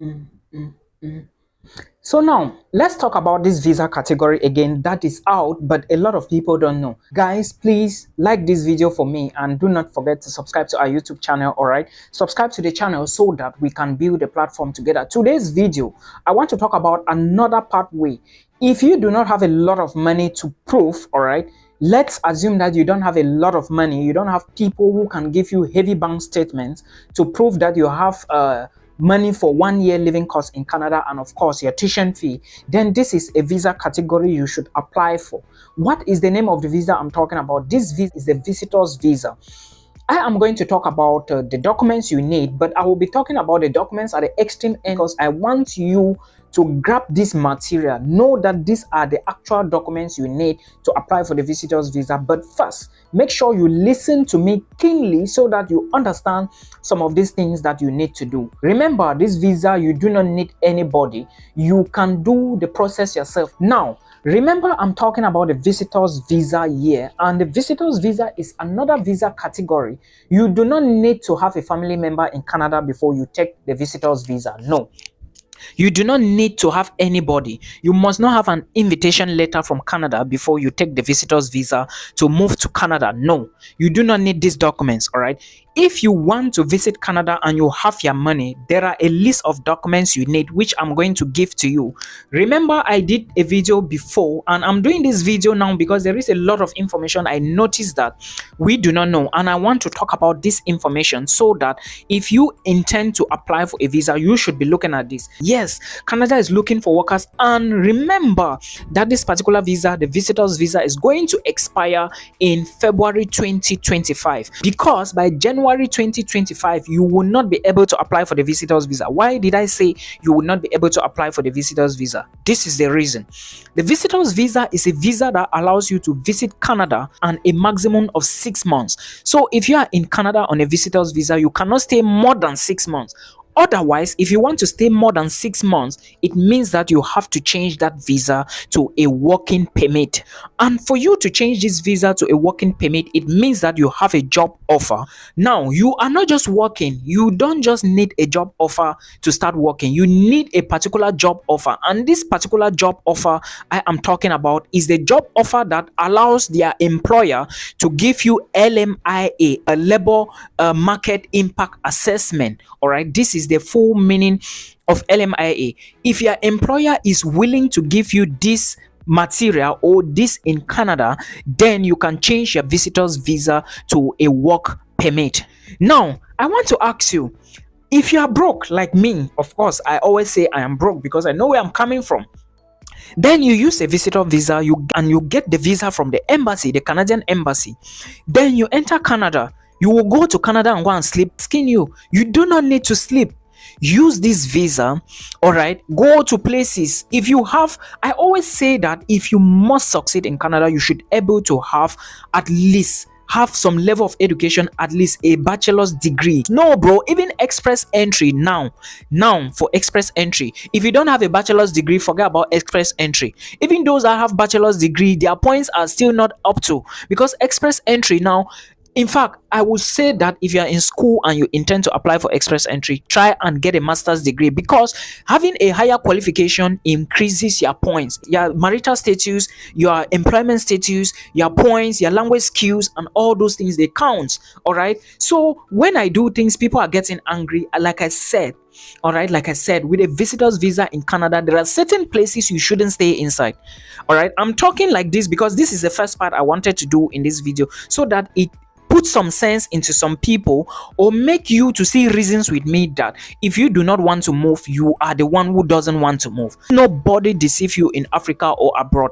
mm, mm, mm. So now let's talk about this visa category again that is out, but a lot of people don't know. Guys, please like this video for me and do not forget to subscribe to our YouTube channel. All right, subscribe to the channel so that we can build a platform together. Today's video, I want to talk about another pathway. If you do not have a lot of money to prove, all right, let's assume that you don't have a lot of money, you don't have people who can give you heavy bank statements to prove that you have money for 1 year living cost in Canada and of course your tuition fee, then this is a visa category you should apply for. What is the name of the visa I'm talking about? This visa is the visitor's visa. I am going to talk about the documents you need, but I will be talking about the documents at the extreme end because I want you to grab this material. Know that these are the actual documents you need to apply for the visitor's visa. But first, make sure you listen to me keenly so that you understand some of these things that you need to do. Remember, this visa, you do not need anybody. You can do the process yourself. Now, remember, I'm talking about the visitor's visa here, and the visitor's visa is another visa category. You do not need to have a family member in Canada before you take the visitor's visa. No. You do not need to have anybody. You must not have an invitation letter from Canada before you take the visitor's visa to move to Canada. No, you do not need these documents, all right? If you want to visit Canada and you have your money, there are a list of documents you need, which I'm going to give to you. Remember, I did a video before, and I'm doing this video now because there is a lot of information I noticed that we do not know, and I want to talk about this information so that if you intend to apply for a visa, you should be looking at this. Yes, Canada is looking for workers, and remember that this particular visa, the visitor's visa, is going to expire in February 2025, because by January 2025 you will not be able to apply for the visitor's visa. Why did I say you will not be able to apply for the visitor's visa? This is the reason. The visitor's visa is a visa that allows you to visit Canada and a maximum of 6 months. So if you are in Canada on a visitor's visa, you cannot stay more than 6 months. Otherwise, if you want to stay more than 6 months, it means that you have to change that visa to a working permit. And for you to change this visa to a working permit, it means that you have a job offer. Now, you are not just working. You don't just need a job offer to start working. You need a particular job offer. And this particular job offer I am talking about is the job offer that allows their employer to give you LMIA, a labor market impact assessment. All right, this is the full meaning of LMIA. If your employer is willing to give you this material or this in Canada, then you can change your visitor's visa to a work permit. Now, I want to ask you, if you are broke like me, of course, I always say I am broke because I know where I'm coming from. Then you use a visitor visa, you get the visa from the embassy, the Canadian embassy. Then you enter Canada. You will go to Canada and go and sleep. Asking you, you do not need to sleep. Use this visa, all right? Go to places. If you have, I always say that if you must succeed in Canada, you should able to have at least have some level of education, at least a bachelor's degree. No, bro, even express entry now for express entry, if you don't have a bachelor's degree, forget about express entry. Even those that have bachelor's degree, their points are still not up to, because express entry now, in fact, I would say that if you are in school and you intend to apply for express entry, try and get a master's degree, because having a higher qualification increases your points, your marital status, your employment status, your points, your language skills, and all those things, they count. All right. So when I do things, people are getting angry. Like I said, all right, like I said, with a visitor's visa in Canada, there are certain places you shouldn't stay inside. All right. I'm talking like this because this is the first part I wanted to do in this video, so that it put some sense into some people, or make you to see reasons with me that if you do not want to move, you are the one who doesn't want to move. Nobody deceive you in Africa or abroad.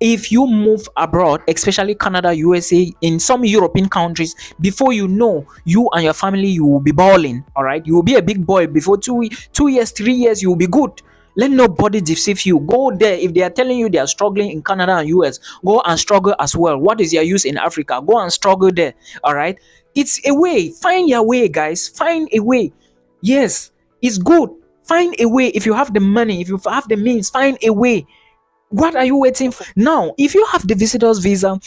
If you move abroad, especially Canada, USA, in some European countries, before you know, you and your family, you will be balling. All right, you will be a big boy before 2 years, 3 years, you will be good. Let nobody deceive you. Go there. If they are telling you they are struggling in Canada and US, go and struggle as well. What is your use in Africa? Go and struggle there. All right. It's a way. Find your way, guys. Find a way. Yes, it's good. Find a way. If you have the money, if you have the means, find a way. What are you waiting for? Now, if you have the visitor's visa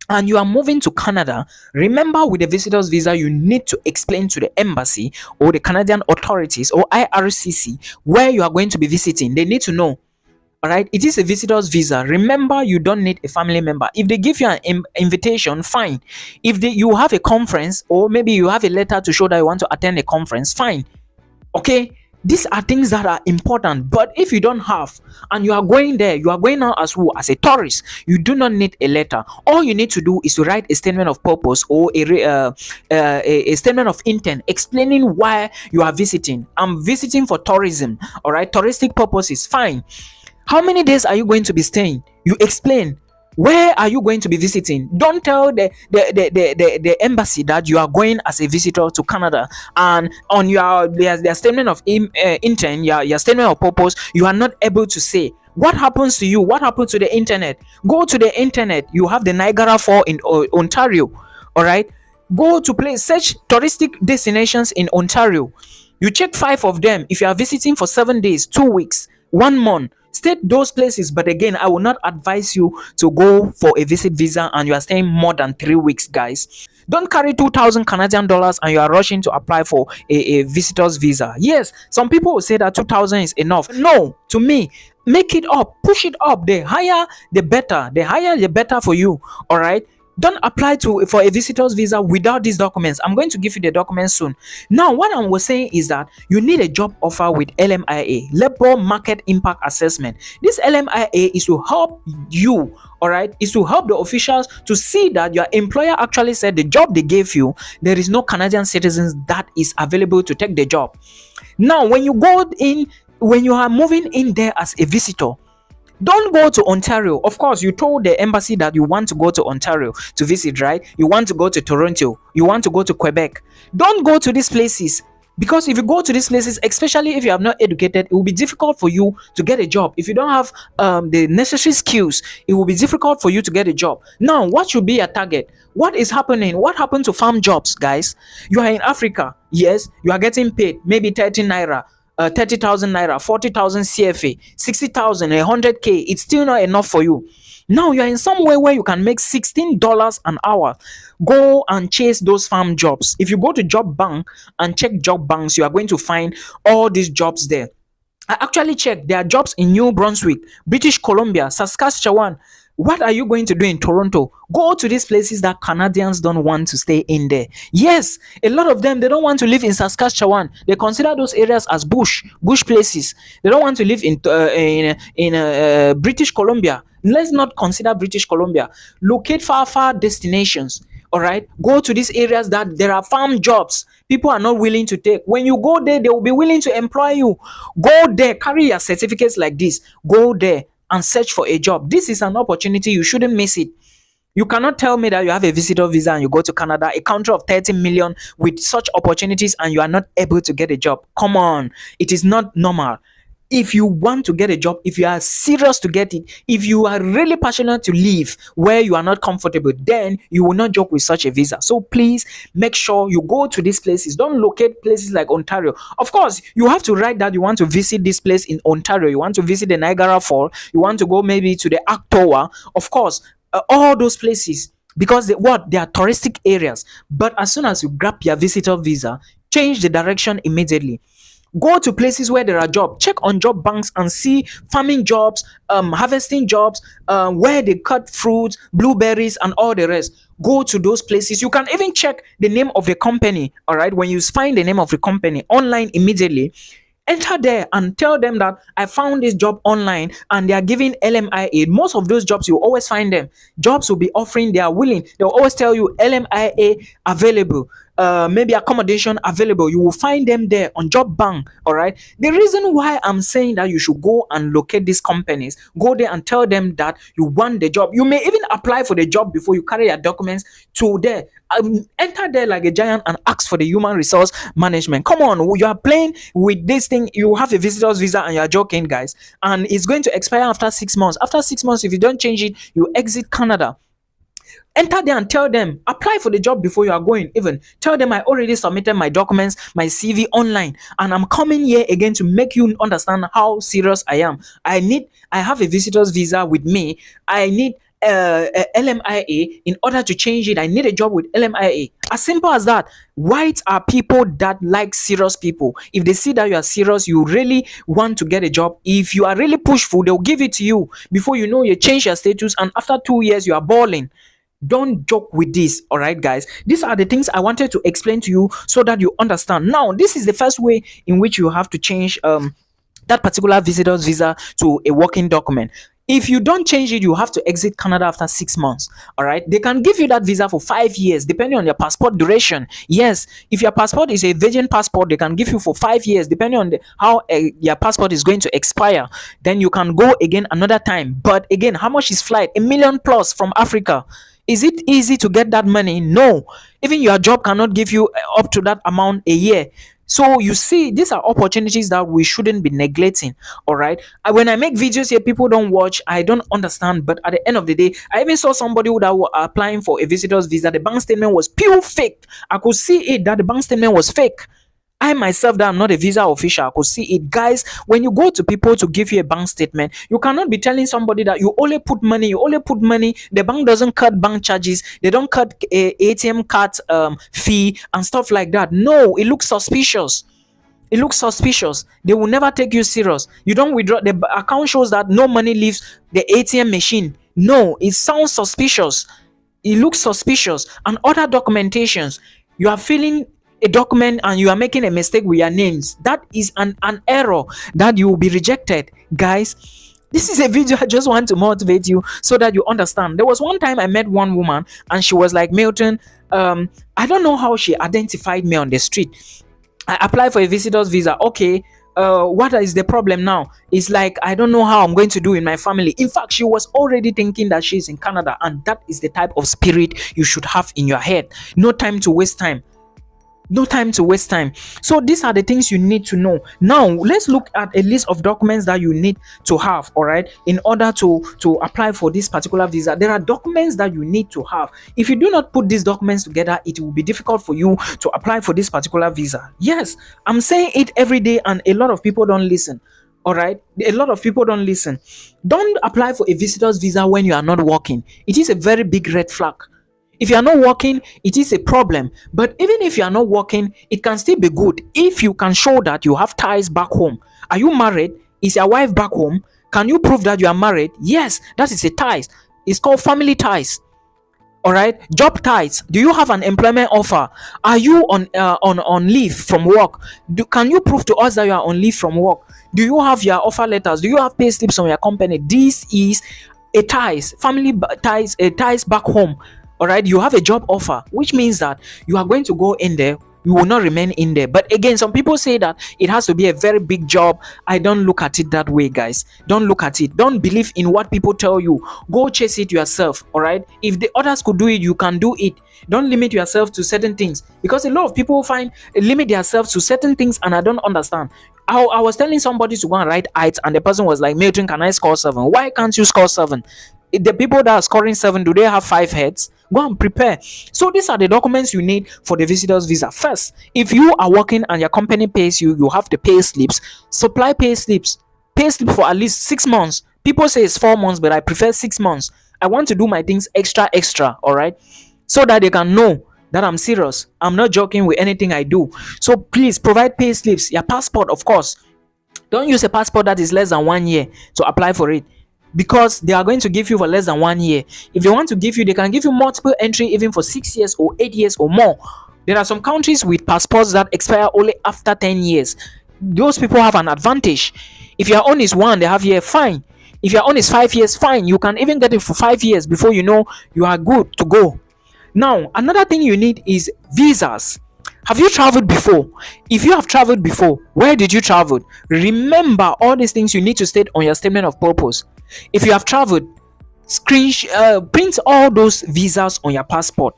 and you are moving to Canada, remember with the visitor's visa, you need to explain to the embassy or the Canadian authorities or IRCC where you are going to be visiting. They need to know. All right, it is a visitor's visa. Remember, you don't need a family member. If they give you an invitation, fine. If you have a conference, or maybe you have a letter to show that you want to attend a conference, fine. Okay, these are things that are important. But if you don't have, and you are going there, you are going out as who? As a tourist. You do not need a letter. All you need to do is to write a statement of purpose or a statement of intent explaining why you are visiting. I'm visiting for tourism. All right, touristic purposes, fine. How many days are you going to be staying? You explain. Where are you going to be visiting? Don't tell the embassy that you are going as a visitor to Canada, and on their statement of intent, your statement of purpose, you are not able to say what happens to you. What happened to the internet? Go to the internet. You have the Niagara Falls in Ontario. All right, go to search touristic destinations in Ontario. You check 5 of them. If you are visiting for 7 days, 2 weeks, 1 month, state those places. But again, I will not advise you to go for a visit visa and you are staying more than 3 weeks, guys. Don't carry 2,000 Canadian dollars and you are rushing to apply for a visitor's visa. Yes, some people will say that 2,000 is enough. No, to me, make it up, push it up. The higher the better. The higher the better for you. All right, don't apply for a visitor's visa without these documents. I'm going to give you the documents soon. Now, what I was saying is that you need a job offer with LMIA, Labor Market Impact Assessment. This LMIA is to help you, all right, is to help the officials to see that your employer actually said the job they gave you, there is no Canadian citizens that is available to take the job. Now, when you go in, when you are moving in there as a visitor, don't go to Ontario. Of course, you told the embassy that you want to go to Ontario to visit, right? You want to go to Toronto. You want to go to Quebec. Don't go to these places, because if you go to these places, especially if you have not educated, it will be difficult for you to get a job. If you don't have the necessary skills, it will be difficult for you to get a job. Now, what should be your target? What is happening? What happened to farm jobs, guys? You are in Africa. Yes, you are getting paid maybe 30 naira. 30,000 naira, 40,000 CFA, 60,000, 100K. It's still not enough for you. Now you are in somewhere where you can make $16 an hour. Go and chase those farm jobs. If you go to Job Bank and check job banks, you are going to find all these jobs there. I actually checked. There are jobs in New Brunswick, British Columbia, Saskatchewan. What are you going to do in Toronto? Go to these places that Canadians don't want to stay in there. Yes, a lot of them, they don't want to live in Saskatchewan. They consider those areas as bush places. They don't want to live in British Columbia. Let's not consider British Columbia. Locate far destinations. All right, go to these areas that there are farm jobs people are not willing to take. When you go there, they will be willing to employ you. Go there, carry your certificates like this. Go there and search for a job. This is an opportunity. You shouldn't miss it. You cannot tell me that you have a visitor visa and you go to Canada, a country of 30 million with such opportunities, and you are not able to get a job. Come on, it is not normal. If you want to get a job, if you are serious to get it, if you are really passionate to live where you are not comfortable, then you will not joke with such a visa. So please make sure you go to these places. Don't locate places like Ontario. Of course, you have to write that you want to visit this place in Ontario. You want to visit the Niagara Falls. You want to go maybe to the Actowa. Of course, all those places, because they are touristic areas. But as soon as you grab your visitor visa, change the direction immediately. Go to places where there are jobs. Check on job banks and see farming jobs, harvesting jobs, where they cut fruits, blueberries, and all the rest. Go to those places. You can even check the name of the company. All right, when you find the name of the company online immediately, enter there and tell them that I found this job online and they are giving LMIA. Most of those jobs, you always find them. Jobs will be offering, they are willing. They'll always tell you LMIA available. Maybe accommodation available. You will find them there on Job Bank. All right. The reason why I'm saying that you should go and locate these companies, go there and tell them that you want the job. You may even apply for the job before you carry your documents to there. Enter there like a giant and ask for the human resource management. Come on, you are playing with this thing. You have a visitor's visa and you are joking, guys, and it's going to expire after 6 months. After 6 months, if you don't change it, you exit Canada. Enter there and tell them, apply for the job before you are going. Even tell them I already submitted my documents, my CV online, and I'm coming here again to make you understand how serious I am. I have a visitor's visa with me. I need LMIA. In order to change it, I need a job with LMIA. As simple as that. Whites are people that like serious people. If they see that you are serious, you really want to get a job, if you are really pushful, they'll give it to you. Before you know, you change your status, and after 2 years you are balling. Don't joke with this. All right, guys, these are the things I wanted to explain to you so that you understand. Now, this is the first way in which you have to change that particular visitor's visa to a working document. If you don't change it, you have to exit Canada after 6 months. All right, they can give you that visa for 5 years depending on your passport duration. Yes, if your passport is a virgin passport, they can give you for 5 years depending on how your passport is going to expire. Then you can go again another time. But again, how much is flight? 1 million plus from Africa. Is it easy to get that money? No. Even your job cannot give you up to that amount a year. So you see, these are opportunities that we shouldn't be neglecting. All right. When I make videos here, people don't watch. I don't understand. But at the end of the day, I even saw somebody who that was applying for a visitor's visa. The bank statement was pure fake. I could see it that the bank statement was fake. I myself, that I'm not a visa official, I could see it. Guys, when you go to people to give you a bank statement, you cannot be telling somebody that you only put money, the bank doesn't cut bank charges, they don't cut a ATM card fee and stuff like that. No, it looks suspicious. It looks suspicious. They will never take you serious. You don't withdraw, the account shows that no money leaves the ATM machine. No, it sounds suspicious. It looks suspicious. And other documentations, you are filling a document and you are making a mistake with your names. That is an error that you will be rejected. Guys, this is a video I just want to motivate you so that you understand. There was one time I met one woman and she was like, Milton, I don't know how she identified me on the street. I applied for a visitor's visa. Okay, what is the problem now? It's like, I don't know how I'm going to do in my family. In fact, she was already thinking that she's in Canada, and that is the type of spirit you should have in your head. No time to waste time. No time to waste time. So these are the things you need to know. Now let's look at a list of documents that you need to have, all right, in order to apply for this particular visa. There are documents that you need to have. If you do not put these documents together, it will be difficult for you to apply for this particular visa. Yes, I'm saying it every day and a lot of people don't listen. All right, a lot of people don't listen. Don't apply for a visitor's visa when you are not working. It is a very big red flag. If you are not working, it is a problem. But even if you are not working, it can still be good if you can show that you have ties back home. Are you married? Is your wife back home? Can you prove that you are married? Yes, that is a ties. It's called family ties. All right, job ties. Do you have an employment offer? Are you on leave from work? Can you prove to us that you are on leave from work? Do you have your offer letters? Do you have pay slips from your company? This is a ties, family ties, a ties back home. All right, you have a job offer, which means that you are going to go in there. You will not remain in there. But again, some people say that it has to be a very big job. I don't look at it that way, guys. Don't look at it. Don't believe in what people tell you. Go chase it yourself. All right, if the others could do it, you can do it. Don't limit yourself to certain things, because a lot of people limit themselves to certain things, and I don't understand. I was telling somebody to go and write height, and the person was like, Milton, can I score 7? Why can't you score 7? The people that are scoring 7, do they have 5 heads? Go and prepare. So these are the documents you need for the visitor's visa. First, if you are working and your company pays you, you have the pay slips. Supply pay slips. Pay slip for at least 6 months. People say it's 4 months, but I prefer 6 months. I want to do my things extra, all right, so that they can know that I'm serious. I'm not joking with anything I do. So please provide pay slips. Your passport, of course. Don't use a passport that is less than 1 year to apply for it, because they are going to give you for less than 1 year. If they want to give you, they can give you multiple entry even for 6 years or 8 years or more. There are some countries with passports that expire only after 10 years. Those people have an advantage. If your own is 1, they have year, fine. If your own is 5 years, fine. You can even get it for 5 years before you know you are good to go. Now, another thing you need is visas. Have you traveled before? If you have traveled before, where did you travel? Remember all these things you need to state on your statement of purpose. If you have traveled, print all those visas on your passport.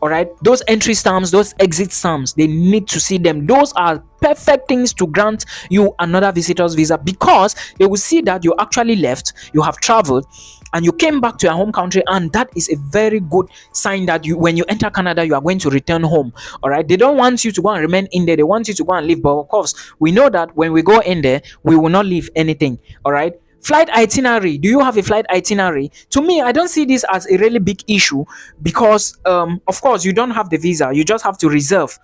All right, those entry stamps, those exit stamps, they need to see them. Those are perfect things to grant you another visitor's visa, because they will see that you actually left, you have traveled, and you came back to your home country, and that is a very good sign that when you enter Canada, you are going to return home. All right, they don't want you to go and remain in there, they want you to go and live. But of course, we know that when we go in there, we will not leave anything. All right, Flight itinerary. Do you have a flight itinerary? To me, I don't see this as a really big issue because, of course, you don't have the visa. You just have to reserve.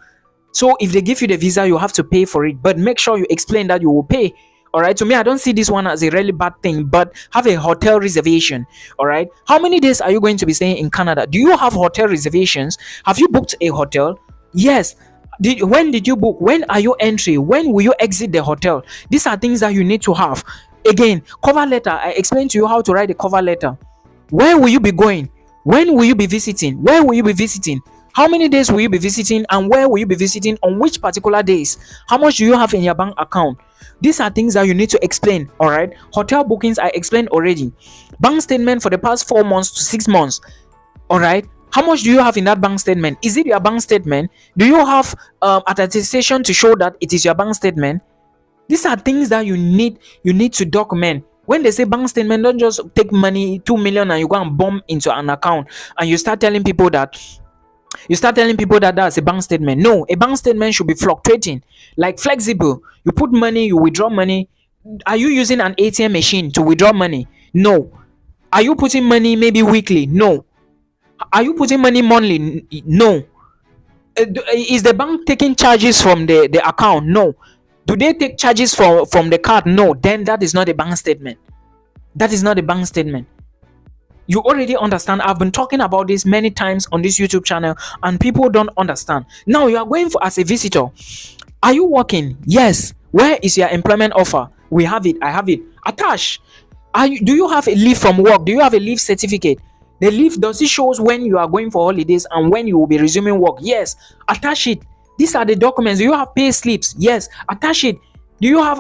So if they give you the visa, you have to pay for it. But make sure you explain that you will pay. All right. To me, I don't see this one as a really bad thing, but have a hotel reservation. All right. How many days are you going to be staying in Canada? Do you have hotel reservations? Have you booked a hotel? Yes. When did you book? When are you entry? When will you exit the hotel? These are things that you need to have. Again, cover letter. I explained to you how to write a cover letter. Where will you be going? When will you be visiting? Where will you be visiting? How many days will you be visiting, and where will you be visiting, on which particular days? How much do you have in your bank account? These are things that you need to explain. All right. Hotel bookings I explained already. Bank statement for the past 4 months to 6 months. All right. How much do you have in that bank statement? Is it your bank statement? Do you have attestation to show that it is your bank statement? These are things that you need to document. When they say bank statement, don't just take money, 2 million, and you go and bomb into an account and you start telling people that that's a bank statement. No, a bank statement should be fluctuating, like flexible. You put money, you withdraw money. Are you using an ATM machine to withdraw money? No. Are you putting money maybe weekly? No. Are you putting money monthly? No. Is the bank taking charges from the account? No. Do they take charges from the card? No. Then that is not a bank statement. That is not a bank statement. You already understand. I've been talking about this many times on this YouTube channel, and people don't understand. Now you are going for as a visitor. Are you working? Yes. Where is your employment offer? We have it. I have it. Attach. Do you have a leave from work? Do you have a leave certificate? The leave, does it shows when you are going for holidays and when you will be resuming work? Yes. Attach it. These are the documents. Do you have pay slips? Yes. Attach it. Do you have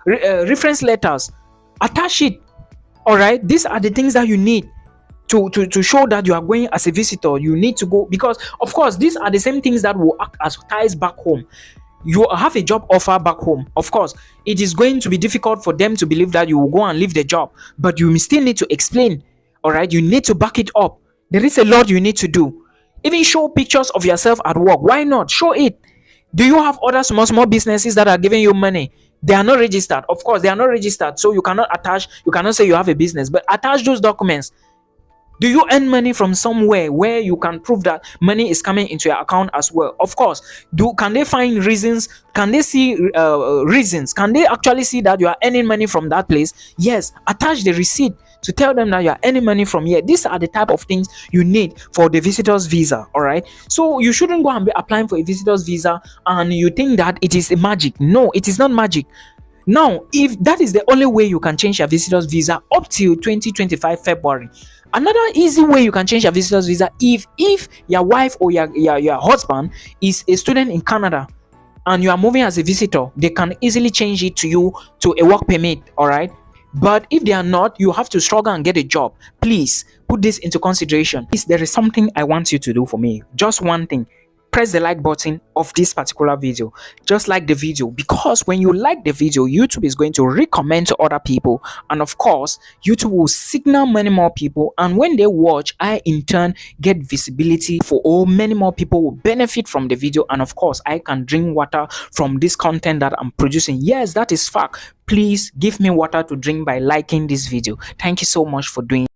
reference letters? Attach it. All right. These are the things that you need to show that you are going as a visitor. You need to go, because of course these are the same things that will act as ties back home. You have a job offer back home. Of course, it is going to be difficult for them to believe that you will go and leave the job, but you still need to explain. All right, you need to back it up. There is a lot you need to do. Even show pictures of yourself at work. Why not? Show it. Do you have other small businesses that are giving you money? They are not registered. Of course, they are not registered, so you cannot attach. You cannot say you have a business, but attach those documents. Do you earn money from somewhere where you can prove that money is coming into your account as well? Of course. Can they find reasons? Can they see reasons? Can they actually see that you are earning money from that place? Yes. Attach the receipt to tell them that you are earning money from here. These are the type of things you need for the visitor's visa. All right. So you shouldn't go and be applying for a visitor's visa and you think that it is magic. No, it is not magic. Now, if that is the only way you can change your visitor's visa up till 2025 February. Another easy way you can change your visitor's visa, if your wife or your husband is a student in Canada and you are moving as a visitor, they can easily change it to you to a work permit. All right. But if they are not, you have to struggle and get a job. Please put this into consideration. Please, there is something I want you to do for me. Just one thing. Press the like button of this particular video. Just like the video, because when you like the video, YouTube is going to recommend to other people, and of course YouTube will signal many more people, and when they watch, I in turn get visibility for all. Many more people will benefit from the video, and of course I can drink water from this content that I'm producing. Yes, that is fact. Please give me water to drink by liking this video. Thank you so much for doing